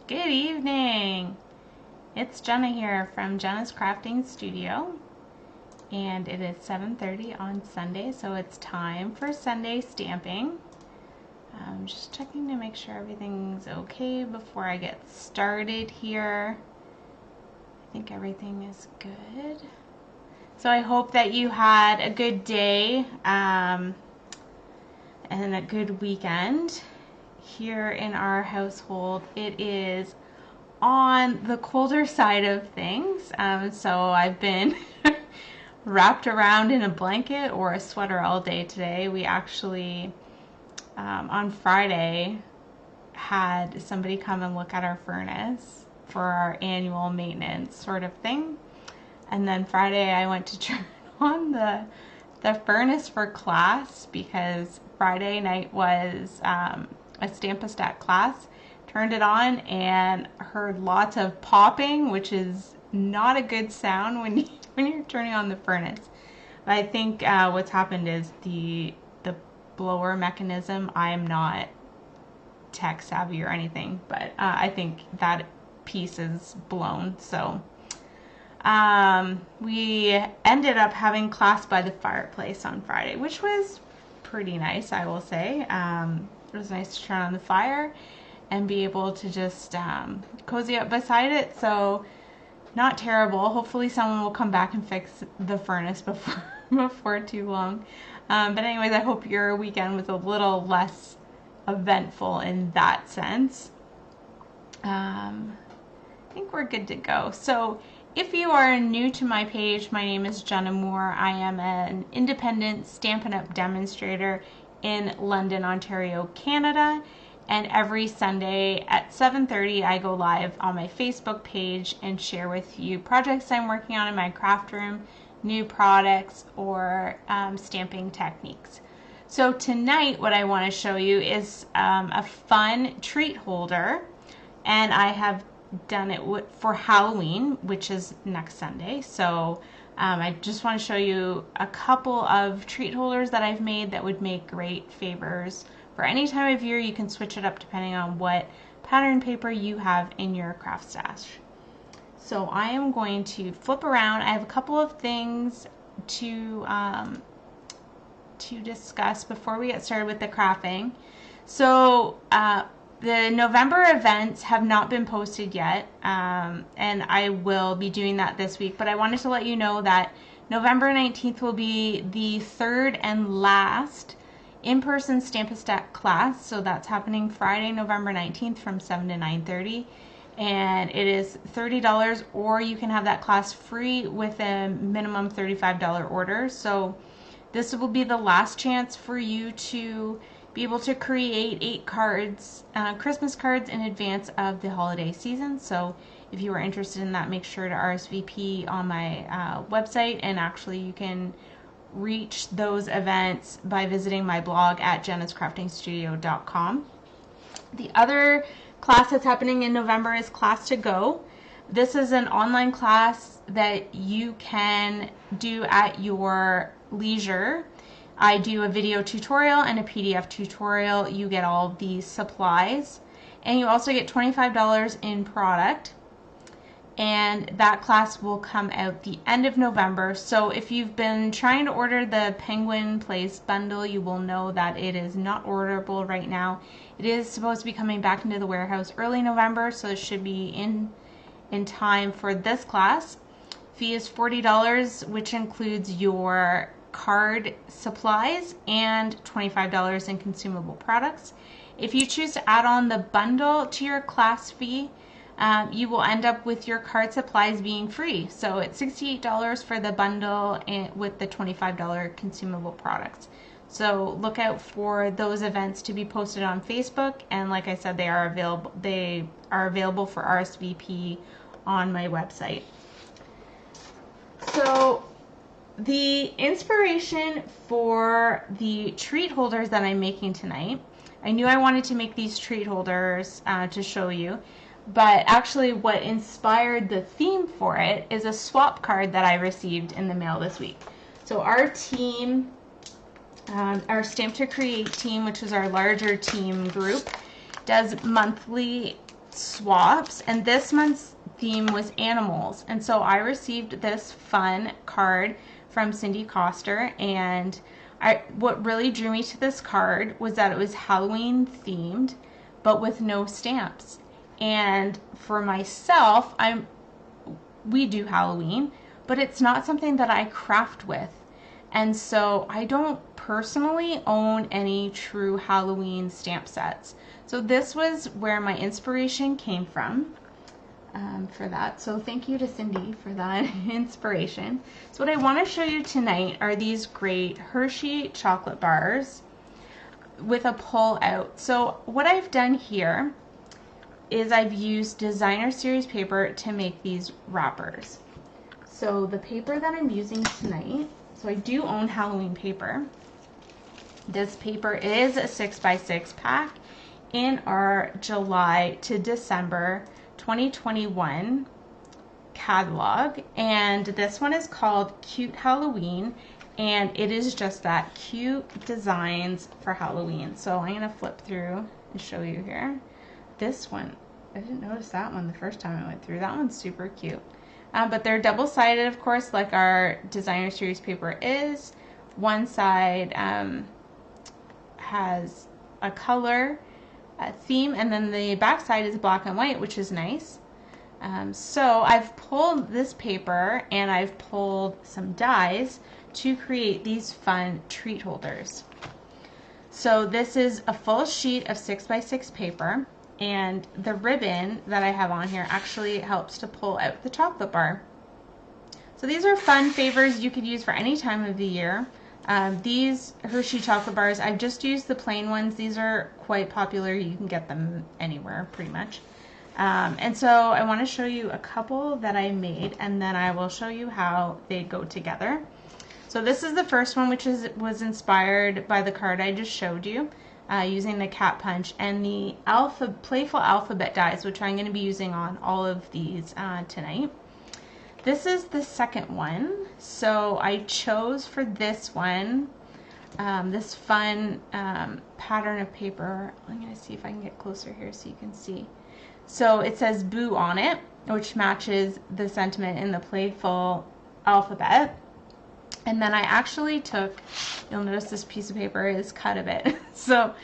Good evening. It's Jenna here from Jenna's Crafting Studio, and it is 7:30 on Sunday, so it's time for Sunday stamping. I'm just checking to make sure everything's okay before I get started here. I think everything is good. So I hope that you had a good day and a good weekend. Here in our household, it is on the colder side of things, so I've been wrapped around in a blanket or a sweater all day today. We actually on Friday had somebody come and look at our furnace for our annual maintenance sort of thing, and then Friday I went to turn on the furnace for class because Friday night was a Stampin class. Turned it on and heard lots of popping, which is not a good sound when you're turning on the furnace. But I think what's happened is the blower mechanism. I am not tech savvy or anything, but I think that piece is blown. So we ended up having class by the fireplace on Friday, which was pretty nice, I will say. It was nice to turn on the fire and be able to just cozy up beside it. So not terrible. Hopefully someone will come back and fix the furnace before too long. But anyways, I hope your weekend was a little less eventful in that sense. I think we're good to go. So if you are new to my page, my name is Jenna Moore. I am an independent Stampin' Up! Demonstrator in London, Ontario, Canada. And every Sunday at 7:30 I go live on my Facebook page and share with you projects I'm working on in my craft room, new products, or stamping techniques. So tonight what I want to show you is a fun treat holder, and I have done it for Halloween, which is next Sunday. So I just want to show you a couple of treat holders that I've made that would make great favors for any time of year. You can switch it up depending on what pattern paper you have in your craft stash. So I am going to flip around. I have a couple of things to discuss before we get started with the crafting. So the November events have not been posted yet, and I will be doing that this week, but I wanted to let you know that November 19th will be the third and last in-person Stampin' class. So that's happening Friday, November 19th from 7 to 9:30, and it is $30, or you can have that class free with a minimum $35 order. So this will be the last chance for you to be able to create 8 cards, Christmas cards, in advance of the holiday season. So if you are interested in that, make sure to RSVP on my website, and actually you can reach those events by visiting my blog at jennascraftingstudio.com. The other class that's happening in November is Class to Go. This is an online class that you can do at your leisure. I do a video tutorial and a PDF tutorial. You get all of these supplies, and you also get $25 in product, and that class will come out the end of November. So if you've been trying to order the Penguin Place bundle, you will know that it is not orderable right now. It is supposed to be coming back into the warehouse early November, so it should be in time for this class. Fee is $40, which includes your card supplies and $25 in consumable products. If you choose to add on the bundle to your class fee, you will end up with your card supplies being free. So it's $68 for the bundle and with the $25 consumable products. So look out for those events to be posted on Facebook, and like I said, they are available for RSVP on my website. So the inspiration for the treat holders that I'm making tonight, I knew I wanted to make these treat holders to show you, but actually what inspired the theme for it is a swap card that I received in the mail this week. So our team, our Stamp to Create team, which is our larger team group, does monthly swaps, and this month's theme was animals. And so I received this fun card from Cindy Coster, and what really drew me to this card was that it was Halloween themed, but with no stamps. And for myself, we do Halloween, but it's not something that I craft with. And so I don't personally own any true Halloween stamp sets. So this was where my inspiration came from for that. So thank you to Cindy for that inspiration. So what I want to show you tonight are these great Hershey chocolate bars with a pull out. So what I've done here is I've used designer series paper to make these wrappers. So the paper that I'm using tonight, so I do own Halloween paper. This paper is a 6x6 pack in our July to December 2021 catalog, and this one is called Cute Halloween, and it is just that, cute designs for Halloween. So I'm gonna flip through and show you here. This one, I didn't notice that one the first time I went through. That one's super cute. But they're double-sided, of course, like our designer series paper is. One side has a color theme, and then the back side is black and white, which is nice. So I've pulled this paper and I've pulled some dies to create these fun treat holders. So this is a full sheet of 6x6 paper, and the ribbon that I have on here actually helps to pull out the chocolate bar. So these are fun favors you could use for any time of the year. These Hershey chocolate bars, I've just used the plain ones. These are quite popular. You can get them anywhere pretty much. And so I want to show you a couple that I made, and then I will show you how they go together. So this is the first one, which was inspired by the card I just showed you, using the cat punch and the playful alphabet dies, which I'm going to be using on all of these tonight. This is the second one. So I chose for this one this fun pattern of paper. I'm going to see if I can get closer here so you can see. So it says boo on it, which matches the sentiment in the playful alphabet. And then I actually took, you'll notice this piece of paper is cut a bit. So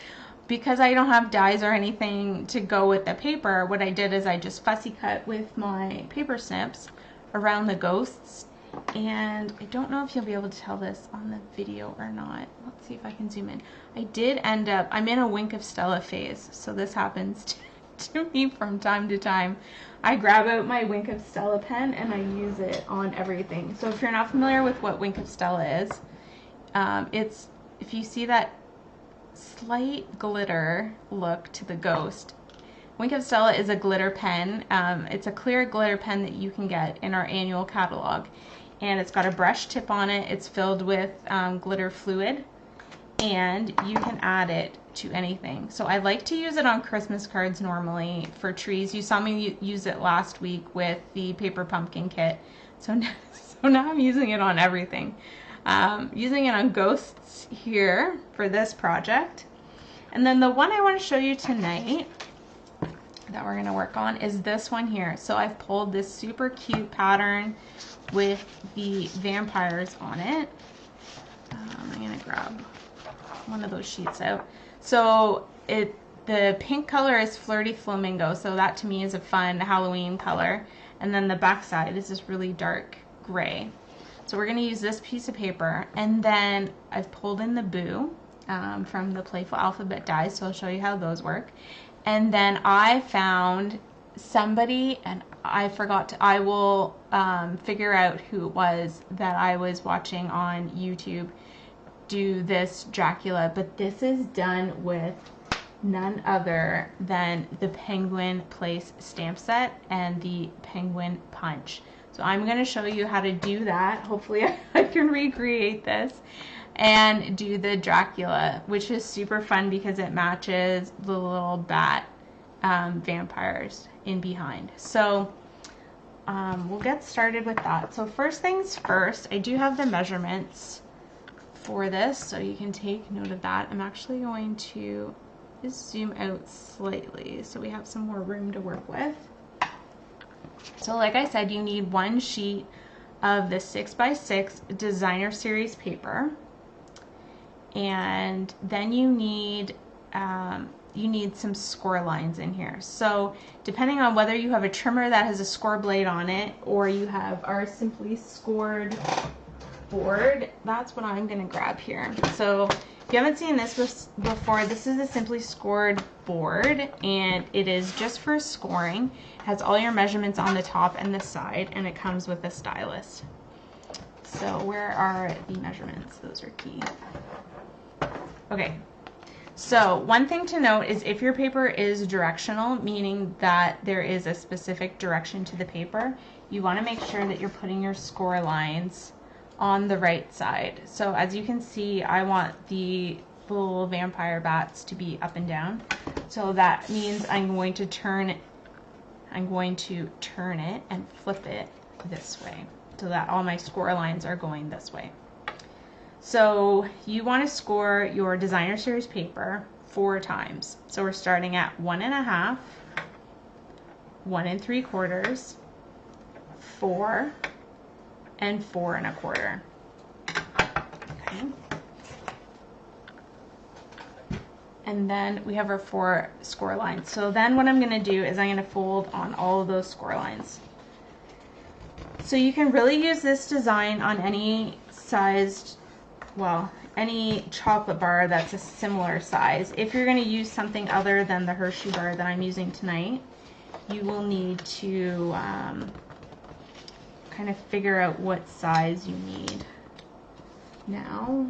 because I don't have dies or anything to go with the paper, what I did is I just fussy cut with my paper snips around the ghosts. And I don't know if you'll be able to tell this on the video or not. Let's see if I can zoom in. I did end up, I'm in a Wink of Stella phase, so this happens to me from time to time. I grab out my Wink of Stella pen and I use it on everything. So if you're not familiar with what Wink of Stella is, it's, if you see that slight glitter look to the ghost, Wink of Stella is a glitter pen. It's a clear glitter pen that you can get in our annual catalog. And it's got a brush tip on it. It's filled with glitter fluid, and you can add it to anything. So I like to use it on Christmas cards normally for trees. You saw me use it last week with the paper pumpkin kit. So now I'm using it on everything. Using it on ghosts here for this project. And then the one I want to show you tonight that we're going to work on is this one here. So I've pulled this super cute pattern with the vampires on it. I'm going to grab one of those sheets out. So the pink color is Flirty Flamingo, so that to me is a fun Halloween color. And then the back side is this really dark gray. So we're going to use this piece of paper, and then I've pulled in the boo from the Playful Alphabet dies, so I'll show you how those work. And then I found somebody, and I forgot to, I will figure out who it was that I was watching on YouTube do this Dracula, but this is done with none other than the Penguin Place stamp set and the Penguin Punch. So I'm going to show you how to do that. Hopefully I can recreate this and do the Dracula, which is super fun because it matches the little bat vampires in behind. So we'll get started with that. So first things first, I do have the measurements for this, so you can take note of that. I'm actually going to just zoom out slightly so we have some more room to work with. So like I said, you need one sheet of the 6x6 designer series paper, and then you need some score lines in here. So depending on whether you have a trimmer that has a score blade on it or you have our simply scored board, that's what I'm going to grab here. So if you haven't seen this before, this is a simply scored board, and it is just for scoring. It has all your measurements on the top and the side, and it comes with a stylus. So where are the measurements? Those are key. Okay, so one thing to note is if your paper is directional, meaning that there is a specific direction to the paper, you want to make sure that you're putting your score lines on the right side. So as you can see, I want the little vampire bats to be up and down. So that means I'm going to turn it and flip it this way so that all my score lines are going this way. So you want to score your designer series paper 4 times. So we're starting at 1.5, 1 3/4, 4, and 4 1/4. Okay. And then we have our 4 score lines. So then what I'm going to do is I'm going to fold on all of those score lines. So you can really use this design on any sized, well, any chocolate bar that's a similar size. If you're going to use something other than the Hershey bar that I'm using tonight, you will need to kind of figure out what size you need. Now,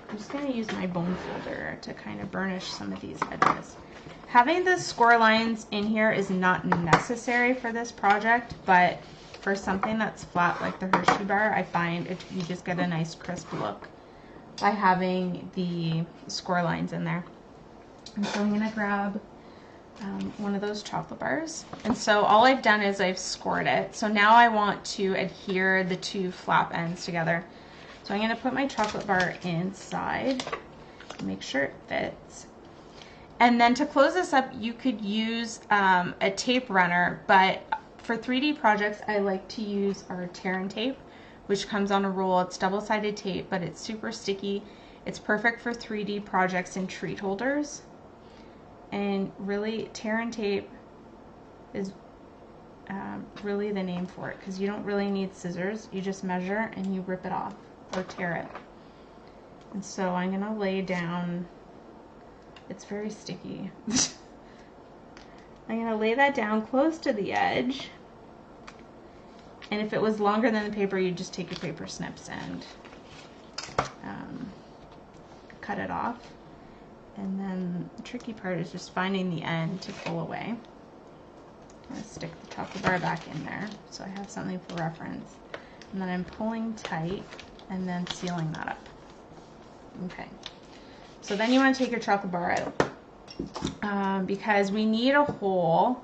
I'm just going to use my bone folder to kind of burnish some of these edges. Having the score lines in here is not necessary for this project, but for something that's flat like the Hershey bar, I find you just get a nice crisp look by having the score lines in there. And so I'm going to grab one of those chocolate bars. And so all I've done is I've scored it. So now I want to adhere the 2 flap ends together. So I'm going to put my chocolate bar inside, make sure it fits. And then to close this up, you could use a tape runner, but for 3D projects, I like to use our Terran tape, which comes on a roll. It's double-sided tape, but it's super sticky. It's perfect for 3D projects and treat holders. And really, Terran tape is really the name for it, because you don't really need scissors. You just measure and you rip it off or tear it. And so I'm going to lay down, it's very sticky. I'm going to lay that down close to the edge. And if it was longer than the paper, you'd just take your paper snips and cut it off. And then the tricky part is just finding the end to pull away. I'm going to stick the chocolate bar back in there so I have something for reference. And then I'm pulling tight and then sealing that up. Okay. So then you want to take your chocolate bar out because we need a hole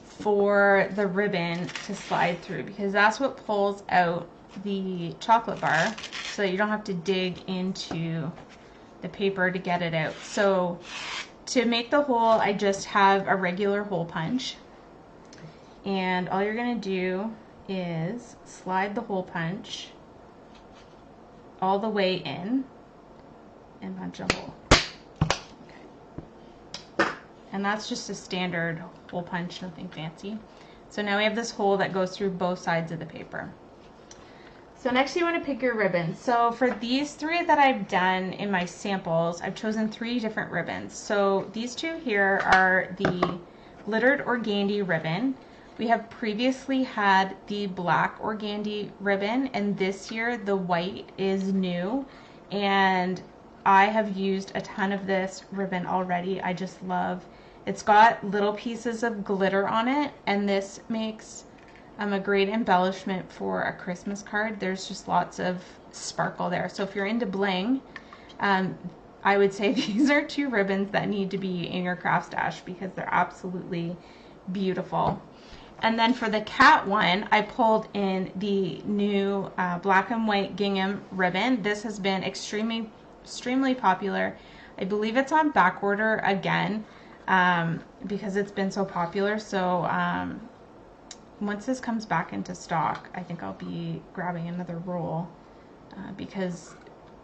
for the ribbon to slide through, because that's what pulls out the chocolate bar so that you don't have to dig into the paper to get it out. So to make the hole, I just have a regular hole punch, and all you're going to do is slide the hole punch all the way in and punch a hole. Okay. And that's just a standard hole punch, nothing fancy. So now we have this hole that goes through both sides of the paper. So next you want to pick your ribbon. So for these 3 that I've done in my samples, I've chosen 3 different ribbons. So these 2 here are the glittered organdy ribbon. We have previously had the black organdy ribbon, and this year the white is new, and I have used a ton of this ribbon already. I just love, it's got little pieces of glitter on it, and this makes a great embellishment for a Christmas card. There's just lots of sparkle there. So if you're into bling, I would say these are 2 ribbons that need to be in your craft stash because they're absolutely beautiful. And then for the cat one, I pulled in the new black and white gingham ribbon. This has been extremely popular. I believe it's on back order again because it's been so popular. So once this comes back into stock, I think I'll be grabbing another roll because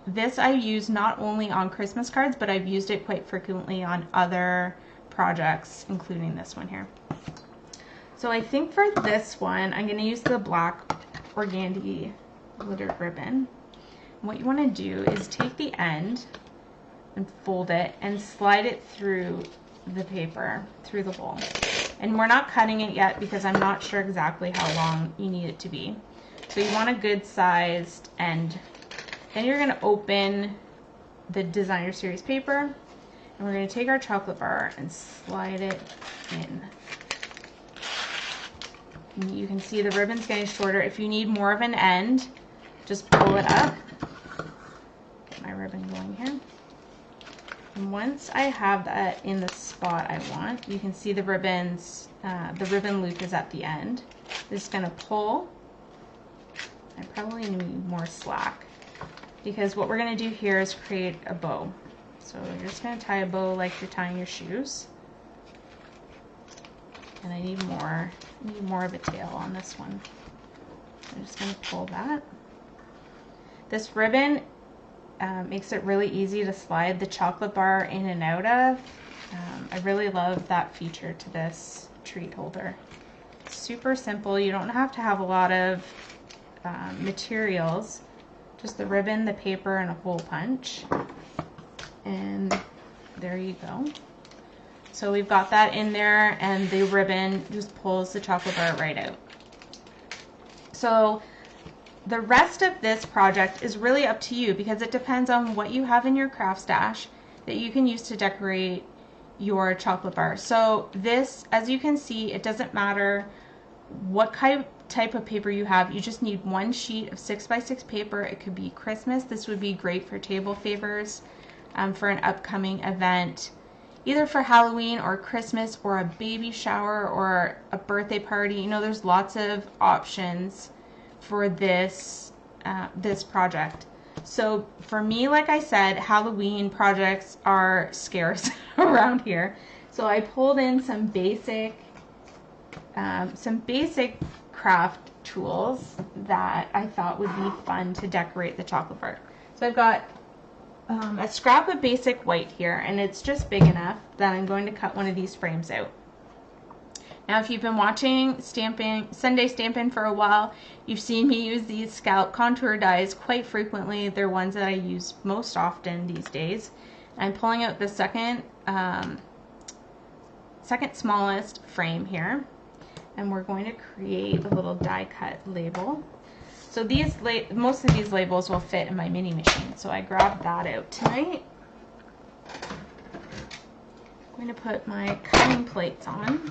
this I use not only on Christmas cards, but I've used it quite frequently on other projects, including this one here. So I think for this one, I'm going to use the black organdy glittered ribbon. And what you want to do is take the end and fold it and slide it through the paper, through the hole. And we're not cutting it yet because I'm not sure exactly how long you need it to be. So you want a good sized end. Then you're going to open the designer series paper, and we're going to take our chocolate bar and slide it in. And you can see the ribbon's getting shorter. If you need more of an end, just pull it up. Get my ribbon going here. And once I have that in the spot I want, you can see the ribbons, the ribbon loop is at the end. I'm just going to pull. I probably need more slack, because what we're going to do here is create a bow. So you're just going to tie a bow like you're tying your shoes. And I need more of a tail on this one. I'm just going to pull that. This ribbon makes it really easy to slide the chocolate bar in and out of. I really love that feature to this treat holder. It's super simple. You don't have to have a lot of materials. Just the ribbon, the paper, and a hole punch. And there you go. So we've got that in there, and the ribbon just pulls the chocolate bar right out. So the rest of this project is really up to you, because it depends on what you have in your craft stash that you can use to decorate your chocolate bar. So this, as you can see, it doesn't matter what type of paper you have. You just need one sheet of 6x6 paper. It could be Christmas. This would be great for table favors, for an upcoming event, either for Halloween or Christmas or a baby shower or a birthday party. You know, there's lots of options for this this project. So for me, like I said, Halloween projects are scarce around here. So I pulled in some basic craft tools that I thought would be fun to decorate the chocolate bar. So I've got a scrap of basic white here, and it's just big enough that I'm going to cut one of these frames out. Now, if you've been watching Sunday Stampin' for a while, you've seen me use these scallop contour dies quite frequently. They're ones that I use most often these days. I'm pulling out the second smallest frame here, and we're going to create a little die cut label. So most of these labels will fit in my mini machine, so I grabbed that out tonight. I'm going to put my cutting plates on,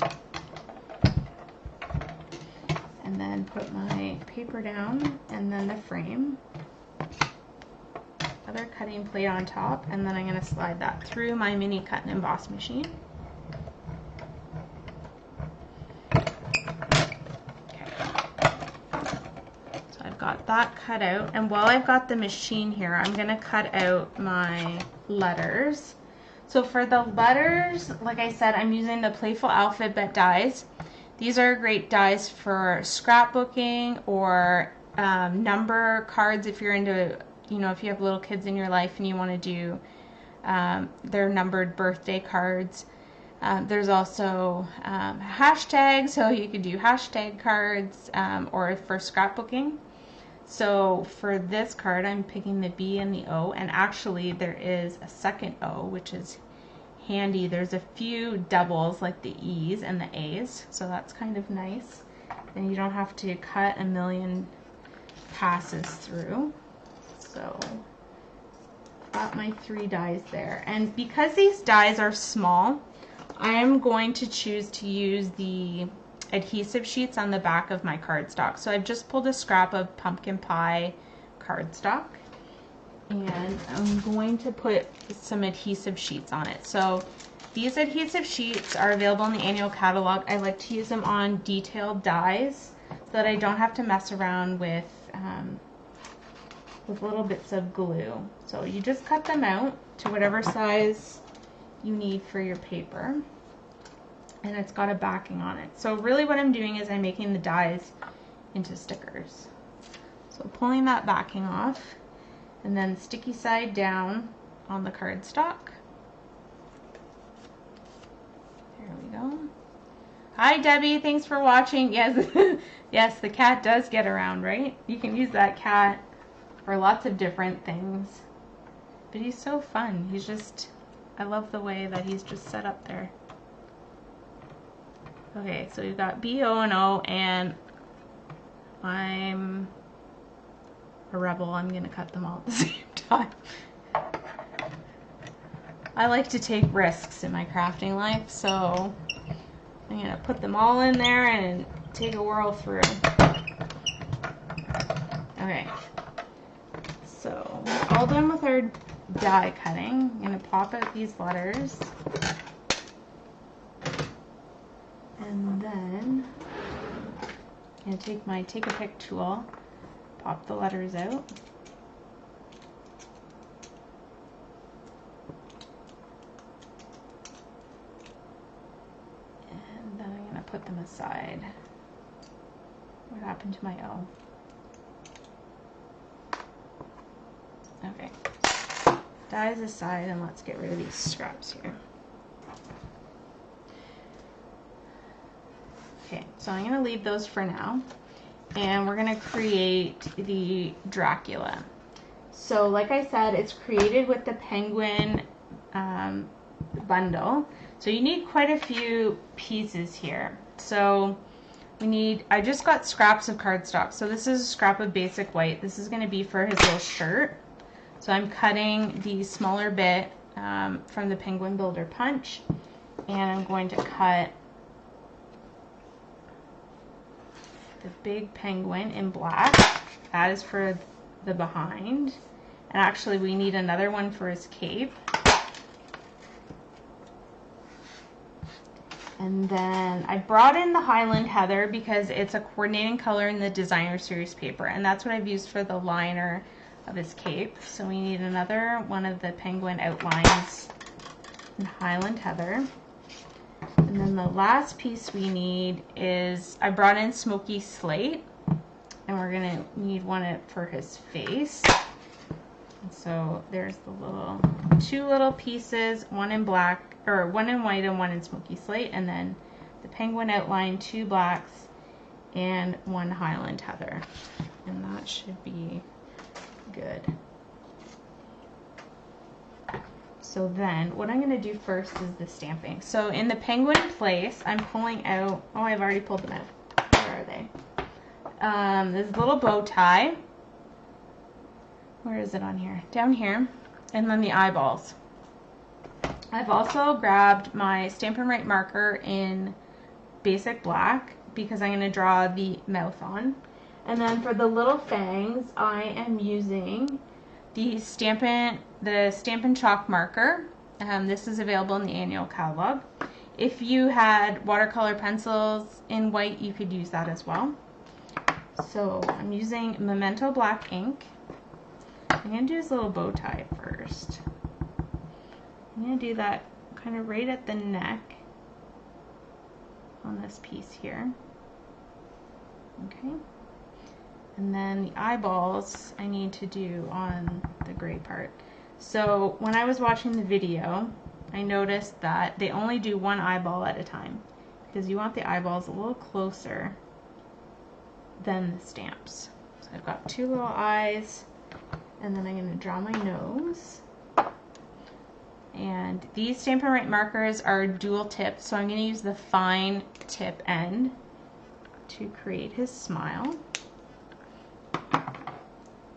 and then put my paper down, and then the frame. Other cutting plate on top, and then I'm going to slide that through my mini cut and emboss machine. Got that cut out, and while I've got the machine here, I'm going to cut out my letters. So for the letters, like I said, I'm using the Playful Alphabet dies. These are great dies for scrapbooking or number cards if you're into, you know, if you have little kids in your life and you want to do their numbered birthday cards. There's also hashtags, so you could do hashtag cards or for scrapbooking. So for this card, I'm picking the B and the O, and actually there is a second O, which is handy. There's a few doubles like the E's and the A's, so that's kind of nice. Then you don't have to cut a million passes through. So got my 3 dies there. And because these dies are small, I am going to choose to use the adhesive sheets on the back of my cardstock. So I've just pulled a scrap of pumpkin pie cardstock, and I'm going to put some adhesive sheets on it. So these adhesive sheets are available in the annual catalog. I like to use them on detailed dies so that I don't have to mess around with with little bits of glue. So you just cut them out to whatever size you need for your paper. And it's got a backing on it. So really what I'm doing is I'm making the dies into stickers. So pulling that backing off, and then sticky side down on the cardstock. There we go. Hi Debbie, thanks for watching. Yes, yes, the cat does get around, right? You can use that cat for lots of different things. But he's so fun. He's just, I love the way that he's just set up there. Okay, so we've got B, O, and O, and I'm a rebel. I'm gonna cut them all at the same time. I like to take risks in my crafting life, so I'm gonna put them all in there and take a whirl through. Okay, so we're all done with our die cutting. I'm gonna pop out these letters, and then I'm gonna take my take a pick tool, pop the letters out. Put them aside. What happened to my O? Okay. Dies aside, and let's get rid of these scraps here. Okay, so I'm going to leave those for now. And we're going to create the Dracula. So like I said, it's created with the penguin bundle. So you need quite a few pieces here. So we need, I just got scraps of cardstock. So this is a scrap of basic white. This is going to be for his little shirt. So I'm cutting the smaller bit from the Penguin Builder Punch. And I'm going to cut the big penguin in black. That is for the behind. And actually we need another one for his cape. And then I brought in the Highland Heather because it's a coordinating color in the Designer Series paper, and that's what I've used for the liner of his cape. So we need another one of the penguin outlines in Highland Heather. And then the last piece we need is, I brought in Smoky Slate, and we're gonna need one for his face. And so there's the little, two little pieces, one in black, or one in white and one in Smoky Slate, and then the penguin outline, two blacks and one Highland Heather, and that should be good. So then what I'm going to do first is the stamping. So in the penguin place, I'm pulling out, oh, I've already pulled them out. Where are they? This little bow tie. Where is it on here? Down here. And then the eyeballs. I've also grabbed my Stampin' Right marker in basic black because I'm going to draw the mouth on. And then for the little fangs, I am using the Stampin' chalk marker. This is available in the annual catalog. If you had watercolor pencils in white, you could use that as well. So I'm using Memento black ink. I'm going to do this little bow tie first. I'm going to do that kind of right at the neck on this piece here. Okay. And then the eyeballs I need to do on the gray part. So when I was watching the video, I noticed that they only do one eyeball at a time because you want the eyeballs a little closer than the stamps. So I've got two little eyes, and then I'm going to draw my nose. And these Stampin' Right markers are dual tipped, so I'm going to use the fine tip end to create his smile.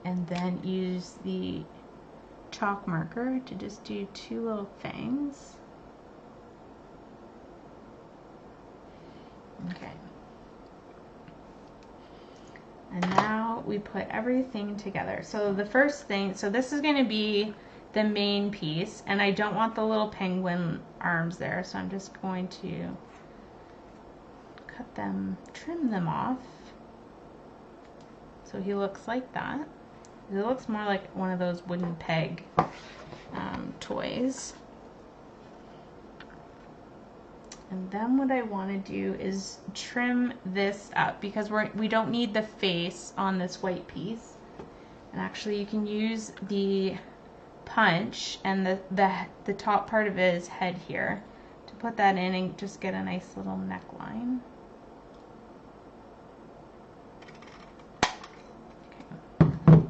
And then use the chalk marker to just do two little fangs. Okay. And now we put everything together. So the first thing, so this is going to be the main piece, and I don't want the little penguin arms there, so I'm just going to cut them, trim them off so he looks like that. It looks more like one of those wooden peg toys. And then what I want to do is trim this up because we don't need the face on this white piece. And actually you can use the punch and the top part of his head here to put that in and just get a nice little neckline. Okay.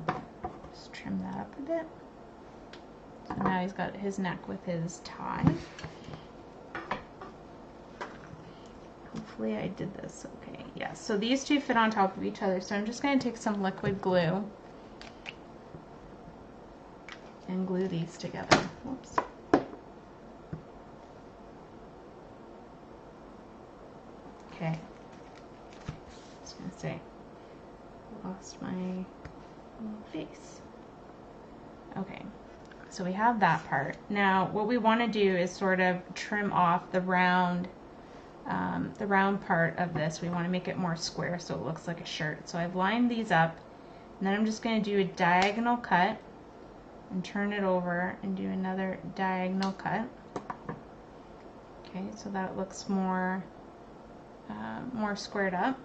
Just trim that up a bit. So now he's got his neck with his tie. Hopefully I did this okay. Yeah, so these two fit on top of each other. So I'm just going to take some liquid glue and glue these together. Whoops. Okay. I was going to say, lost my little face. Okay, so we have that part. Now what we want to do is sort of trim off the round part of this. We want to make it more square so it looks like a shirt. So I've lined these up, and then I'm just going to do a diagonal cut and turn it over and do another diagonal cut. Okay, so that looks more squared up.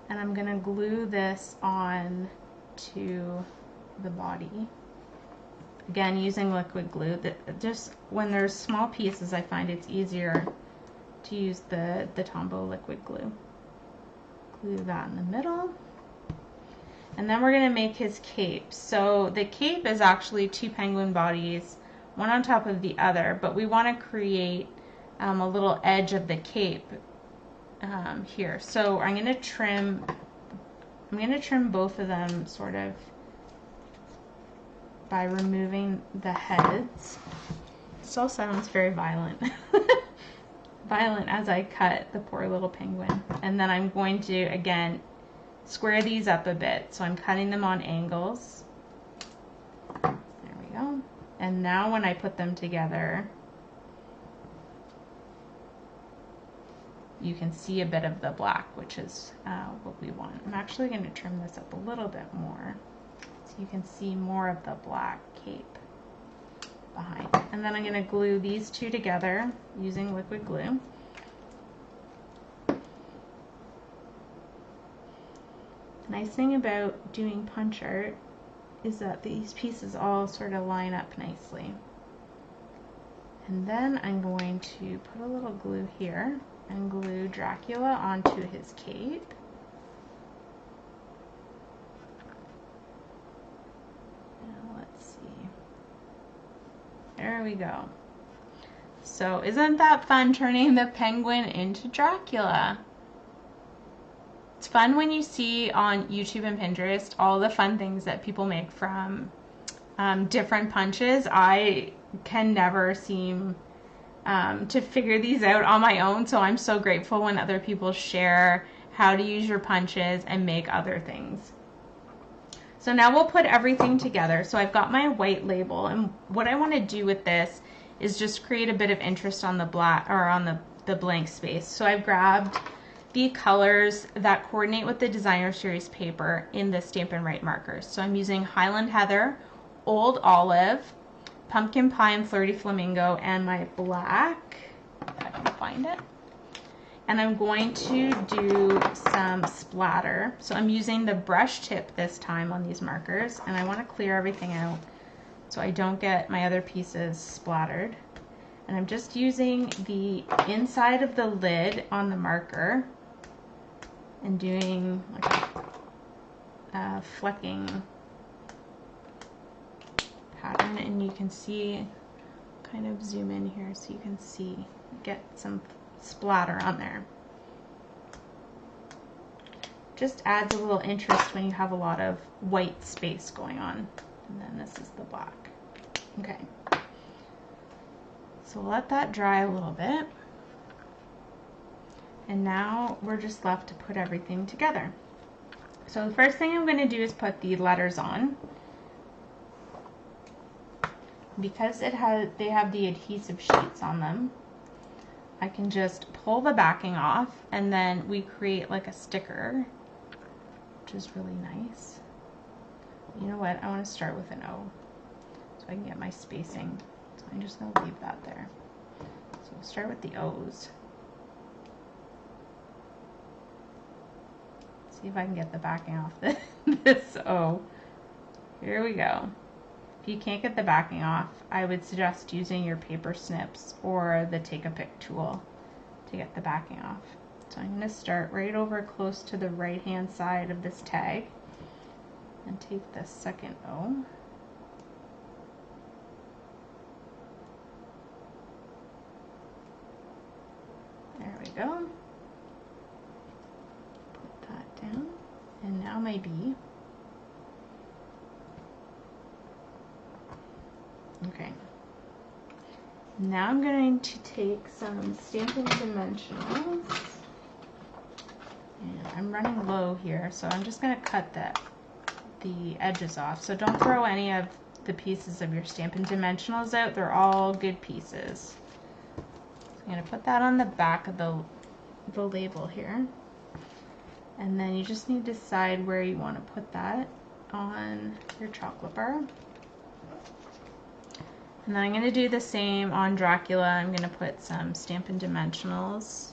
And I'm going to glue this on to the body. Again, using liquid glue. Just when there's small pieces, I find it's easier to use the Tombow liquid glue. Glue that in the middle. And then we're going to make his cape. So the cape is actually two penguin bodies, one on top of the other, but we want to create a little edge of the cape here. So I'm going to trim both of them sort of by removing the heads. It still sounds very violent. Violent as I cut the poor little penguin. And then I'm going to, again, square these up a bit. So I'm cutting them on angles. There we go. And now when I put them together, you can see a bit of the black, which is what we want. I'm actually going to trim this up a little bit more so you can see more of the black cape behind. And then I'm going to glue these two together using liquid glue. Nice thing about doing punch art is that these pieces all sort of line up nicely. And then I'm going to put a little glue here and glue Dracula onto his cape. Now let's see. There we go. So isn't that fun, turning the penguin into Dracula? It's fun when you see on YouTube and Pinterest all the fun things that people make from different punches. I can never seem to figure these out on my own, so I'm so grateful when other people share how to use your punches and make other things. So now we'll put everything together. So I've got my white label, and what I want to do with this is just create a bit of interest on the black, or on the blank space. So I've grabbed the colors that coordinate with the Designer Series paper in the Stampin' Write markers. So I'm using Highland Heather, Old Olive, Pumpkin Pie and Flirty Flamingo, and my black, if I can find it. And I'm going to do some splatter. So I'm using the brush tip this time on these markers, and I want to clear everything out so I don't get my other pieces splattered. And I'm just using the inside of the lid on the marker and doing like a flecking pattern, and you can see, kind of zoom in here so you can see, get some splatter on there. Just adds a little interest when you have a lot of white space going on. And then this is the black. Okay. So we'll let that dry a little bit. And now we're just left to put everything together. So the first thing I'm going to do is put the letters on. Because they have the adhesive sheets on them, I can just pull the backing off, and then we create like a sticker which is really nice. You know what? I want to start with an O so I can get my spacing. So I'm just going to leave that there. So we'll start with the O's. See if I can get the backing off this O. Here we go. If you can't get the backing off, I would suggest using your paper snips or the Take-A-Pick tool to get the backing off. So I'm going to start right over close to the right hand side of this tag and take the second O. There we go. Put that down. And now my B. Okay. Now I'm going to take some Stampin' Dimensionals. And I'm running low here, so I'm just going to cut the edges off. So don't throw any of the pieces of your Stampin' Dimensionals out. They're all good pieces. So I'm going to put that on the back of the label here. And then you just need to decide where you want to put that on your chocolate bar. And then I'm going to do the same on Dracula. I'm going to put some Stampin' Dimensionals,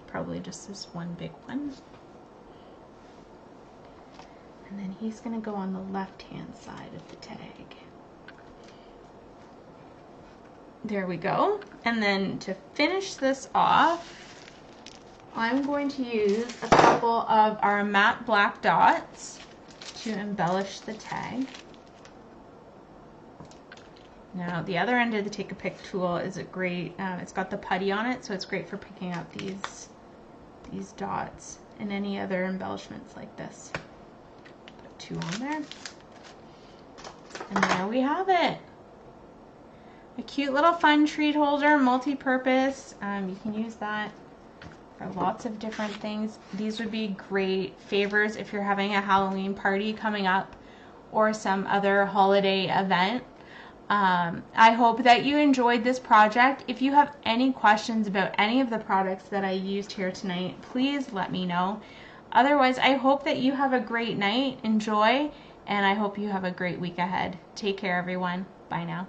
probably just this one big one. And then he's going to go on the left-hand side of the tag. There we go. And then to finish this off, I'm going to use a couple of our matte black dots to embellish the tag. Now the other end of the Take-A-Pick tool is a great, it's got the putty on it, so it's great for picking up these dots and any other embellishments like this. Put 2 on there. And there we have it. A cute little fun treat holder, multi-purpose. You can use that for lots of different things. These would be great favors if you're having a Halloween party coming up or some other holiday event. I hope that you enjoyed this project. If you have any questions about any of the products that I used here tonight, please let me know. Otherwise, I hope that you have a great night. Enjoy, and I hope you have a great week ahead. Take care, everyone. Bye now.